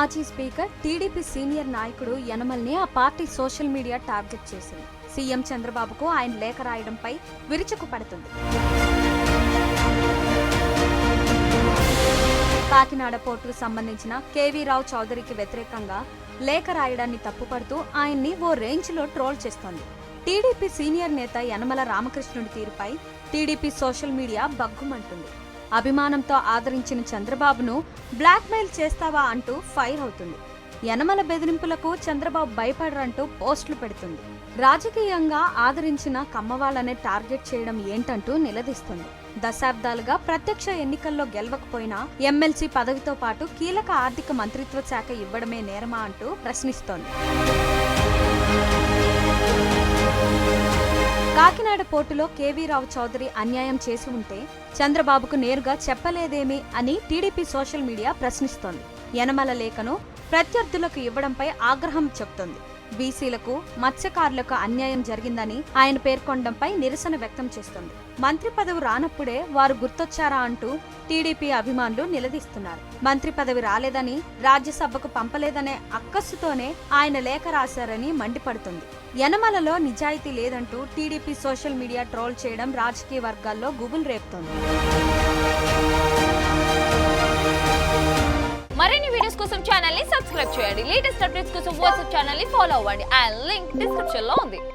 మాజీ speaker TDP senior నాయకుడు యనమల్ని ఆ పార్టీ సోషల్ మీడియా టార్గెట్ చేసింది. సీఎం చంద్రబాబుకు ఆయన లేఖ రాయడంపై విరుచుకు పడుతుంది. కాకినాడ పోర్టుకు సంబంధించిన కేవీ రావు చౌదరికి వ్యతిరేకంగా లేఖ రాయడాన్ని తప్పుపడుతూ ఆయన్ని ఓ రేంజ్లో ట్రోల్ చేస్తోంది. టీడీపీ సీనియర్ నేత యనమల రామకృష్ణుడి తీరుపై టీడీపీ సోషల్ మీడియా బగ్గుమంటుంది. అభిమానంతో ఆదరించిన చంద్రబాబును బ్లాక్మెయిల్ చేస్తావా అంటూ ఫైర్ అవుతుంది. యనమల బెదిరింపులకు చంద్రబాబు భయపడరంటూ పోస్టులు పెడుతుంది. రాజకీయంగా ఆదరించిన కమ్మవాళ్లనే టార్గెట్ చేయడం ఏంటంటూ నిలదీస్తుంది. దశాబ్దాలుగా ప్రత్యక్ష ఎన్నికల్లో గెలవకపోయినా ఎమ్మెల్సీ పదవితో పాటు కీలక ఆర్థిక మంత్రిత్వ శాఖ ఇవ్వడమే నేరమా అంటూ ప్రశ్నిస్తోంది. కాకినాడ పోర్టులో కేవీ రావు చౌదరి అన్యాయం చేసి ఉంటే చంద్రబాబుకు నేరుగా చెప్పలేదేమి అని టీడీపీ సోషల్ మీడియా ప్రశ్నిస్తోంది. యనమల లేఖను ప్రత్యర్థులకు ఇవ్వడంపై ఆగ్రహం చెప్తోంది. బీసీలకు, మత్స్యకారులకు అన్యాయం జరిగిందని ఆయన పేర్కొనడంపై నిరసన వ్యక్తం చేస్తోంది. మంత్రి పదవి రానప్పుడే వారు గుర్తొచ్చారా అంటూ టీడీపీ అభిమానులు నిలదీస్తున్నారు. మంత్రి పదవి రాలేదని, రాజ్యసభకు పంపలేదనే అక్కస్సుతోనే ఆయన లేఖ రాశారని మండిపడుతుంది. యనమలలో నిజాయితీ లేదంటూ టీడీపీ సోషల్ మీడియా ట్రోల్ చేయడం రాజకీయ వర్గాల్లో గుబులు రేపుతోంది. మరిన్ని వీడియోస్ కోసం ఛానల్ ని సబ్స్క్రైబ్ చేయండి. లేటెస్ట్ అప్డేట్స్ కోసం వాట్సాప్ ఛానల్ ని ఫాలో అవ్వండి. ఆ లింక్ డిస్క్రిప్షన్ లో ఉంది.